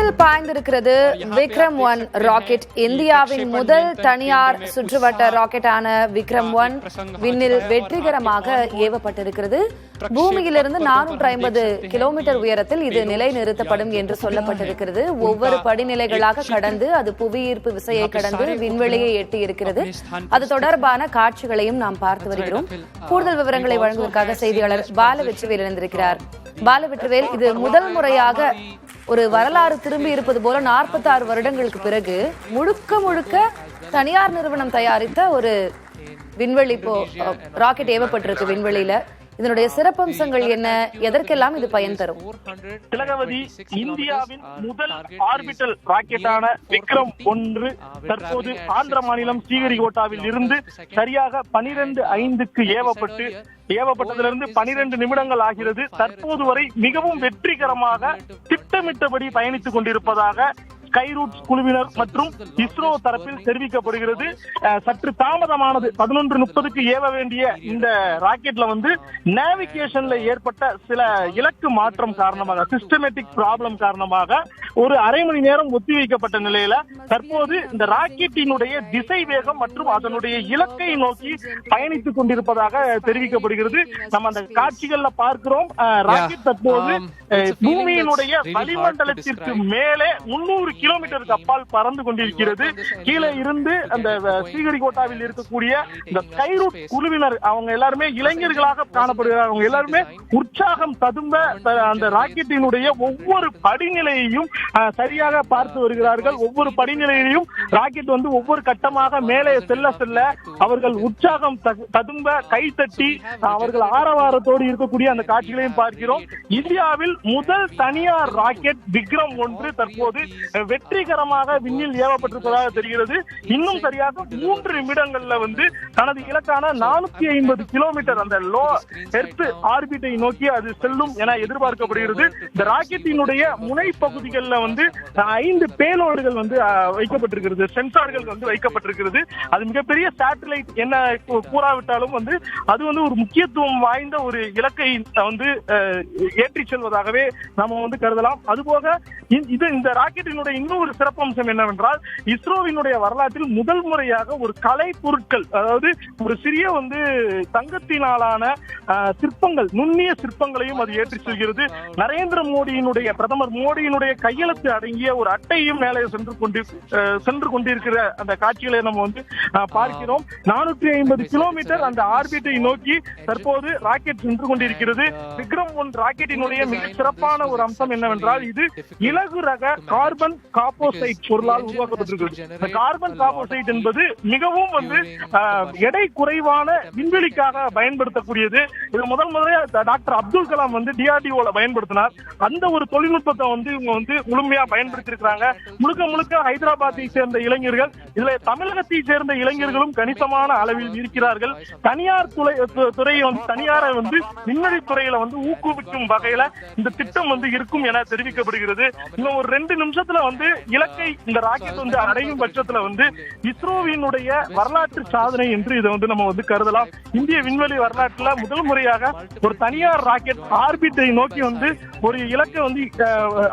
விண்ணில் பாய்ந்திருக்கிறது விக்ரம்-1 ராக்கெட். இந்தியாவின் முதல் தனியார் சுற்றுவட்ட ராக்கெட்டான விக்ரம்-1 விண்ணில் வெற்றிகரமாக ஏவப்பட்டிருக்கிறது. பூமியிலிருந்து 450 கிலோமீட்டர் உயரத்தில் இது நிலைநிறுத்தப்படும் என்று சொல்லப்பட்டிருக்கிறது. ஒவ்வொரு படிநிலைகளாக கடந்து அது புவியீர்ப்பு விசையை கடந்து விண்வெளியை எட்டி இருக்கிறது. அது தொடர்பான காட்சிகளையும் நாம் பார்த்து வருகிறோம். கூடுதல் விவரங்களை வழங்குவதற்காக செய்தியாளர் பாலவெற்றிவேல் இணைந்திருக்கிறார். பாலவெற்றிவேல், இது முதல் முறையாக ஒரு வரலாறு திரும்பி இருப்பது போல 46 வருடங்களுக்கு பிறகு முழுக்க தனியார் நிறுவனம் தயாரித்த ஒரு விண்வெளி ராக்கெட் ஏவப்பட்டிருக்கு விண்வெளியில. இதனுடைய சிறப்பம்சங்கள் என்ன, எதற்கெல்லாம் இது பயன் தரும்? திலகவதி, இந்தியாவின் முதல் ஆர்பிட்டல் ராக்கெட்டான விக்ரம்-1 தற்போது ஆந்திர மாநிலம் ஸ்ரீஹரிகோட்டாவில் இருந்து சரியாக 12:05 ஏவப்பட்டதிலிருந்து 12 நிமிடங்கள் ஆகிறது. தற்போது வரை மிகவும் வெற்றிகரமாக திட்டமிட்டபடி பயணித்துக் கொண்டிருப்பதாக ஸ்கைரூட்ஸ் குழுவினர் மற்றும் இஸ்ரோ தரப்பில் தெரிவிக்கப்படுகிறது. சற்று தாமதமானது 11:30 ஏவ வேண்டிய இந்த ராக்கெட்ல நேவிகேஷன்ல ஏற்பட்ட சில இலக்கு மாற்றம் காரணமாக, சிஸ்டமேட்டிக் ப்ராப்ளம் காரணமாக ஒரு அரை மணி நேரம் ஒத்திவைக்கப்பட்ட நிலையில தற்போது இந்த ராக்கெட்டினுடைய திசை வேகம் மற்றும் அதனுடைய இலக்கை நோக்கி பயணித்துக் கொண்டிருப்பதாக தெரிவிக்கப்படுகிறது. நம்ம அந்த காட்சிகள்ல பார்க்கிறோம். ராக்கெட் தற்போது பூமியினுடைய வளிமண்டலத்திற்கு மேலே 300 கிலோமீட்டருக்கு அப்பால் பறந்து கொண்டிருக்கிறது. கீழே இருந்து அந்த ஸ்ரீஹரிகோட்டாவில் இருக்கக்கூடிய இந்த ஸ்கைரூட் குழுவினர் அவங்க எல்லாருமே இளைஞர்களாக காணப்படுகிறார். அவங்க எல்லாருமே உற்சாகம் ததும்ப அந்த ராக்கெட்டினுடைய ஒவ்வொரு படிநிலையையும் சரியாக பார்த்து வருகிறார்கள். ஒவ்வொரு படிநிலையிலையும் ராக்கெட் ஒவ்வொரு கட்டமாக மேலே செல்ல அவர்கள் உற்சாகம் ததும்ப கைத்தட்டி அவர்கள் ஆரவாரத்தோடு இருக்கக்கூடிய அந்த காட்சிகளையும் பார்க்கிறோம். இந்தியாவில் முதல் தனியார் ராக்கெட் விக்ரம்-1 தற்போது வெற்றிகரமாக விண்ணில் ஏவப்பட்டிருப்பதாக தெரிகிறது. இன்னும் சரியாக 3 நிமிடங்கள்ல தனது இலக்கான 450 கிலோமீட்டர் அந்த லோ எர்த் ஆர்பிட்டை நோக்கி அது செல்லும் என எதிர்பார்க்கப்படுகிறது. இந்த ராக்கெட்டினுடைய முனை பகுதிகளில் 5 பேலோடுகள் வைக்கப்பட்டிருக்கிறது, சென்சார்கள் வைக்கப்பட்டிருக்கிறது. அது மிகப்பெரிய சேட்டலைட் என்ன கூறாவிட்டாலும் அது ஒரு முக்கியத்துவம் வாய்ந்த ஒரு இலக்கை ஏற்றி செல்வதாகவே நாம கருதலாம். அதுபோக இந்த ராக்கெட்டினுடைய இன்னொரு சிறப்பம்சம் என்னவென்றால், இஸ்ரோவினுடைய வரலாற்றில் முதல் முறையாக ஒரு கலை பொருட்கள், அதாவது ஒரு சிறிய தங்கத்தினாலான சிற்பங்கள், நுண்ணிய சிற்பங்களையும் அது ஏற்றி செல்கிறது. நரேந்திர மோடியினுடைய, பிரதமர் மோடியினுடைய கையெழுத்து அடங்கிய ஒரு அட்டையும் மேலே சென்று கொண்டிருக்கிற அந்த காட்சிகளை நம்ம பார்க்கிறோம். 450 கிலோமீட்டர் அந்த ஆர்பிட்டை நோக்கி தற்போது ராக்கெட் சென்று கொண்டிருக்கிறது. விக்ரம்-1 ராக்கெட்டினுடைய மிக சிறப்பான ஒரு அம்சம் என்னவென்றால், இது இலகு ரக கார்பன் காம்போசைட் பொருளால் உருவாக்கப்பட்டிருக்கிறது. இந்த கார்பன் காம்போசைட் என்பது மிகவும் எடை குறைவான விண்வெளிக்காக பயன்படுத்தக்கூடியது. இது முதல்ல டாக்டர் அப்துல் கலாம் DRDOல பயன்படுத்தினார். அந்த ஒரு தொழில்நுட்பத்தை இவங்க முழுமையா பயன்படுத்தி இருக்காங்க. முழுக்க ஹைதராபாத்தை சேர்ந்த இளைஞர்கள், இதுல தமிழகத்தை சேர்ந்த இளைஞர்களும் கணிசமான அளவில் இருக்கிறார்கள். தனியார் துறையை தனியாரை விண்வெளி துறையில ஊக்குவிக்கும் வகையில இந்த திட்டம் இருக்கும் என தெரிவிக்கப்படுகிறது. இன்னும் ஒரு 2 நிமிஷத்துல இலக்கை இந்த ராக்கெட் அடையும் பட்சத்துல இஸ்ரோவினுடைய வரலாற்று சாதனை என்று இதை நம்ம கருதலாம். இந்திய விண்வெளி வரலாற்றுல முதல் முறையாக ஒரு தனியார் ராக்கெட் ஆர்பிட்டை நோக்கி ஒரு இலக்கை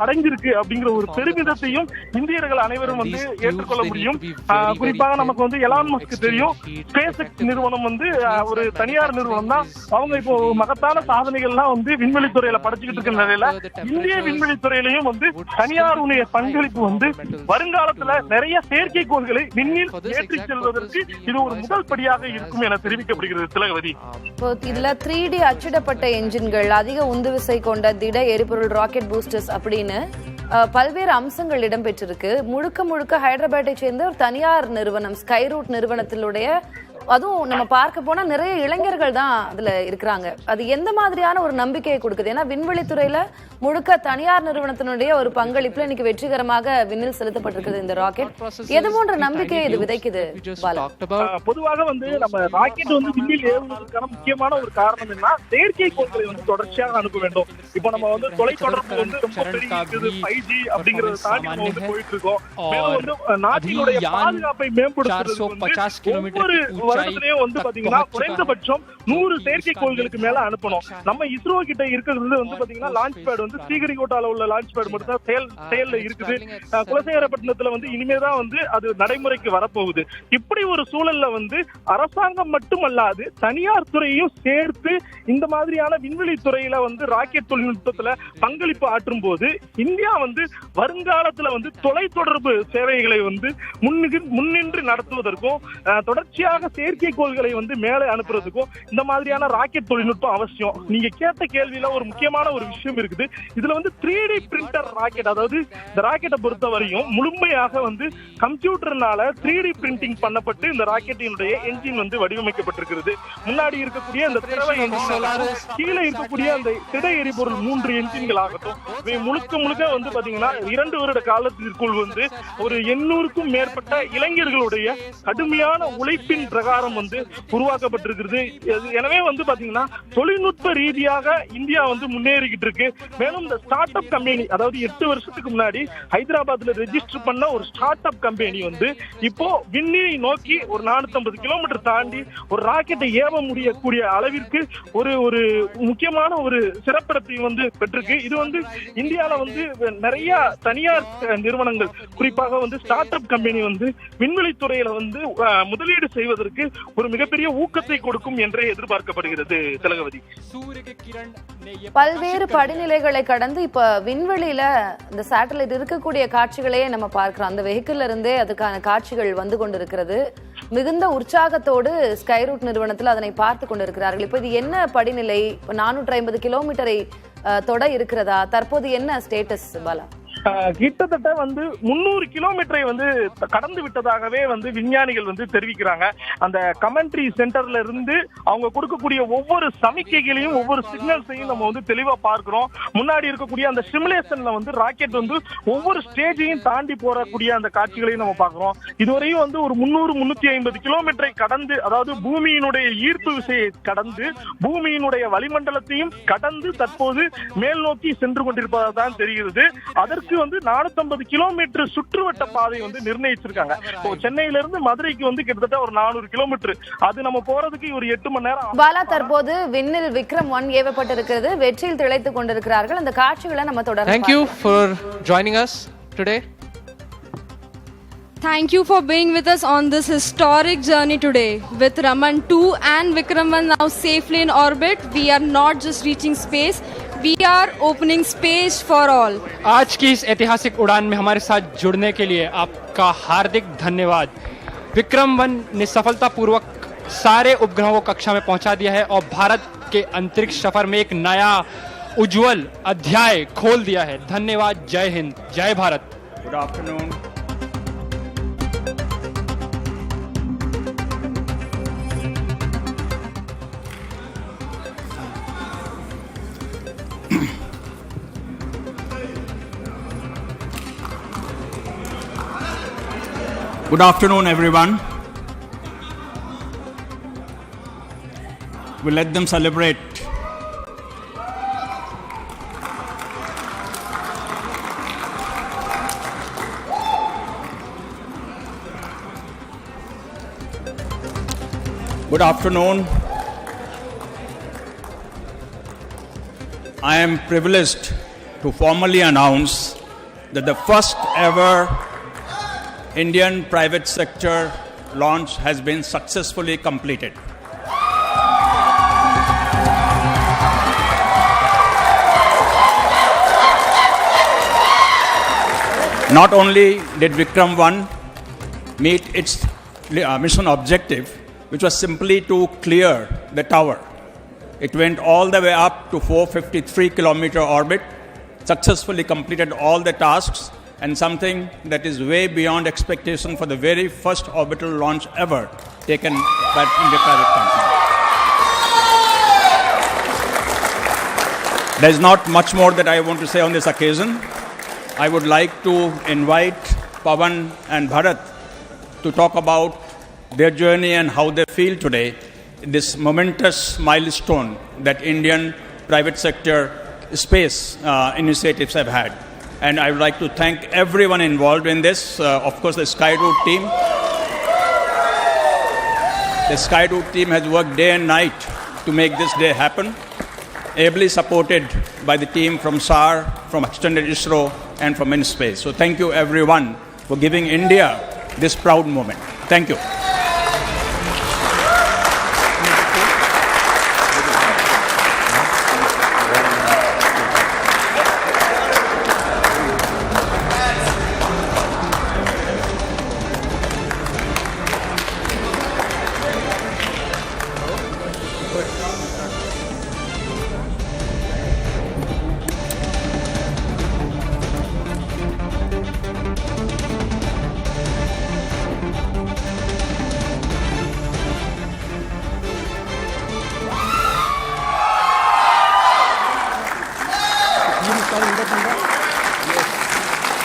அடைஞ்சிருக்கு அப்படிங்கிற ஒரு பெருமிதத்தையும் இந்தியர்கள் அனைவரும் ஏற்றுக்கொள்ள முடியும். குறிப்பாக நமக்கு எலான் மஸ்க் தெரியும். ஸ்பேஸ் எக்ஸ் நிறுவனம் ஒரு தனியார் நிறுவனம் தான். அவங்க இப்போ மகத்தான சாதனைகள்லாம் விண்வெளி துறையில படைச்சுக்கிட்டு இருக்கிற நிலையில இந்திய விண்வெளி துறையிலையும் தனியாருடைய பங்களிப்பு வருங்காலத்துல நிறைய செயற்கைக்கோள்களை விண்ணில் ஏற்றி செல்வதற்கு இது ஒரு முதல் படியாக இருக்கும் என தெரிவிக்கப்படுகிறது. திலகவதி, இதுல 3D அச்சிடப்பட்ட என்ஜின்கள், அதிக உந்துவிசை கொண்ட திட எரிபொருள் ராக்கெட் பூஸ்டர்ஸ் அப்படின்னு பல்வேறு அம்சங்கள் இடம்பெற்றிருக்கு. முழுக்க ஹைதராபாத்தை சேர்ந்த ஒரு தனியார் நிறுவனம் ஸ்கைரூட் நிறுவனத்தினுடைய, அதுவும் நம்ம பார்க்க போனா நிறைய இளைஞர்கள் தான் அதுல இருக்கிறாங்க. அது எந்த மாதிரியான ஒரு நம்பிக்கையை கொடுக்குது? ஏன்னா விண்வெளி துறையில முழுக்க தனியார் நிறுவனத்தினுடைய ஒரு பங்களிப்புல இன்னைக்கு வெற்றிகரமாக விண்ணில் செலுத்தப்பட்டிருக்குது இந்த ராக்கெட். எது போன்ற நம்பிக்கையை இது விதைக்குது? பொதுவாக நம்ம ராக்கெட் விண்ணில் ஏவுவதற்கான முக்கியமான ஒரு காரணம் என்ன, செயற்கைக்கோள்களை தொடர்ச்சியாக அனுப்ப வேண்டும். இப்போ நம்ம தொலைத்தொடர்பு ரொம்ப பெரிய 5G அப்படிங்கறத தாண்டி நம்ம போயிட்டு இருக்கோம். மேலும் நாட்டினுடைய பாதுகாப்பை மேம்படுத்துறது ஒவ்வொரு வருடத்திலேயே வந்து பாத்தீங்கன்னா குறைந்தபட்சம் 100 செயற்கைக்கோள்களுக்கு மேல அனுப்பணும். நம்ம இஸ்ரோ கிட்ட இருக்கிறது வந்து பாத்தீங்கன்னா லான்ச் பேட் வந்து ஸ்ரீஹரிகோட்டால உள்ள லான்ச் பேட் மட்டும் தான் செயல்ல இருக்குது. குலசேகரப்பட்டினத்துல வந்து இனிமேதான் வந்து அது நடைமுறைக்கு வரப்போகுது. இப்படி ஒரு சூழல்ல வந்து அரசாங்கம் மட்டுமல்லாது தனியார் துறையும் சேர்த்து இந்த மாதிரியான விண்வெளி துறையில வந்து ராக்கெட் தொழில்நுட்பத்துல பங்களிப்பு ஆற்றும் போது இந்தியா வந்து வருங்காலத்துல வந்து தொலைத்தொடர்பு சேவைகளை வந்து முன்னின்று நடத்துவதற்கும் தொடர்ச்சியாக செயற்கைக்கோள்களை வந்து மேலே அனுப்புறதுக்கும் இந்த மாதிரியான ராக்கெட் தொழில்நுட்பம் அவசியம். நீங்க கேட்ட கேள்வியில ஒரு முக்கியமான ஒரு விஷயம் இருக்குது. இதுல வந்து 3D பிரிண்டர் ராக்கெட், அதாவது இந்த ராக்கெட்டை பொறுத்த வரையும் முழுமையாக வந்து கம்ப்யூட்டர்னால 3D பிரிண்டிங் பண்ணப்பட்டு இந்த ராக்கெட்டினுடைய என்ஜின் வந்து வடிவமைக்கப்பட்டிருக்கிறது. முன்னாடி இருக்கக்கூடிய அந்த திரவ என்ஜின், கீழே இருக்கக்கூடிய அந்த திட எரிபொருள் 3 என்ஜின்கள் ஆகட்டும், முழுக்க முழுக்க வந்து பாத்தீங்கன்னா 2 வருட காலத்திற்குள் வந்து ஒரு 800க்கும் மேற்பட்ட இளைஞர்களுடைய கடுமையான உழைப்பின் பிரகாரம் வந்து உருவாக்கப்பட்டிருக்கிறது. எனவே வந்து பாத்தீங்கன்னா தொழில்நுட்ப ரீதியாக இந்தியா வந்து முன்னேறிக்கிட்டு இருக்கு. மேலும் இந்த ஸ்டார்ட் அப் கம்பெனி, அதாவது 8 வருஷத்துக்கு முன்னாடி ஹைதராபாத்ல ரெஜிஸ்டர் பண்ண ஒரு ஸ்டார்ட் அப் கம்பெனி வந்து இப்போ விண்ணியை நோக்கி ஒரு 450 கிலோமீட்டர் தாண்டி ஒரு ராக்கெட்டை ஏவ முடியக்கூடிய அளவிற்கு ஒரு முக்கியமான ஒரு சிறப்பிடத்தை வந்து பெற்றிருக்கு. இது வந்து இந்தியால வந்து நிறைய தனியார் நிறுவனங்கள், குறிப்பாக வந்து ஸ்டார்ட் அப் கம்பெனி வந்து விண்வெளி துறையில வந்து முதலீடு செய்வதற்கு ஒரு மிகப்பெரிய ஊக்கத்தை கொடுக்கும் என்றே எதிர்பார்க்கப்படுகிறது. திலகவதி, பல்வேறு படிநிலைகளை கடந்து இப்ப விண்வெளியில இந்த சேட்டலைட் இருக்கக்கூடிய காட்சிகளையே நம்ம பார்க்கிறோம். அந்த வெஹிக்கிள் இருந்தே அதுக்கான காட்சிகள் வந்து கொண்டிருக்கிறது. மிகுந்த உற்சாகத்தோடு ஸ்கைரூட் நிறுவனத்தில் அதனை பார்த்து கொண்டிருக்கிறார்கள். இப்ப இது என்ன படிநிலை? 450 கிலோமீட்டரை தொட இருக்கிறதா? தற்போது என்ன ஸ்டேட்டஸ் பாலா? கிட்டத்தட்ட வந்து 300 கிலோமீட்டரை வந்து கடந்து விட்டதாகவே வந்து விஞ்ஞானிகள் வந்து தெரிவிக்கிறாங்க. அந்த கமெண்ட்ரி சென்டர்ல இருந்து அவங்க கொடுக்கக்கூடிய ஒவ்வொரு சமிக்கைகளையும் ஒவ்வொரு சிக்னல்ஸையும் நம்ம வந்து தெளிவா பார்க்கிறோம். முன்னாடி இருக்கக்கூடிய அந்த சிமுலேஷன்ல வந்து ராக்கெட் வந்து ஒவ்வொரு ஸ்டேஜையும் தாண்டி போறக்கூடிய அந்த காட்சிகளையும் நம்ம பார்க்கிறோம். இதுவரையும் வந்து ஒரு 300-350 கிலோமீட்டரை கடந்து, அதாவது பூமியினுடைய ஈர்ப்பு விசையை கடந்து பூமியினுடைய வளிமண்டலத்தையும் கடந்து தற்போது மேல் நோக்கி சென்று கொண்டிருப்பதாக தான் தெரிகிறது. அதற்கு வந்து 450 கிலோமீட்டர் சுற்றுவட்ட பாதை வந்து நிர்ணயிச்சிருக்காங்க. சென்னையில இருந்து மதுரைக்கு வந்து கிட்டத்தட்ட ஒரு 400 கிலோமீட்டர். அது நம்ம போறதுக்கு ஒரு 8 மணி நேரம். பாலா, தற்போது விண்ணில் விக்ரம் 1 ஏவப்பட்டிருக்கிறது. வெற்றியில் திளைத்துக் கொண்டிருக்கிறார்கள். அந்த காட்சிகளை நம்ம தொடர்ந்து. Thank you for joining us today. Thank you for being with us on this historic journey today. With Raman 2 and Vikram 1 now safely in orbit, we are not just reaching space, we are opening space for all. आज की इस ऐतिहासिक उड़ान में हमारे साथ जुड़ने के लिए आपका हार्दिक धन्यवाद। विक्रम 1 ने सफलतापूर्वक सारे उपग्रहों को कक्षा में पहुंचा दिया है और भारत के अंतरिक्ष सफर में एक नया उज्जवल अध्याय खोल दिया है। धन्यवाद। जय हिंद, जय Bharat. Good afternoon. Good afternoon, everyone. We'll let them celebrate. Good afternoon. I am privileged to formally announce that the first ever Indian private sector launch has been successfully completed. Not only did Vikram 1 meet its mission objective, which was simply to clear the tower, it went all the way up to 453-kilometer orbit, successfully completed all the tasks, and something that is way beyond expectation for the very first orbital launch ever taken by Indian private company. There is not much more that I want to say on this occasion. I would like to invite Pawan and Bharat to talk about their journey and how they feel today, this momentous milestone that Indian private sector space initiatives have had. And I would like to thank everyone involved in this, of course the Skyroot team. The Skyroot team has worked day and night to make this day happen, ably supported by the team from SAR, from Extended ISRO, and from InSpace. So thank you everyone for giving India this proud moment. Thank you.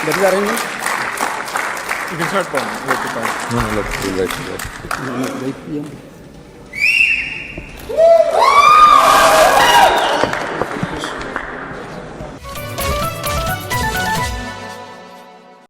That is arrangement? You can start, Paul. No, let's do right. 8 p.m.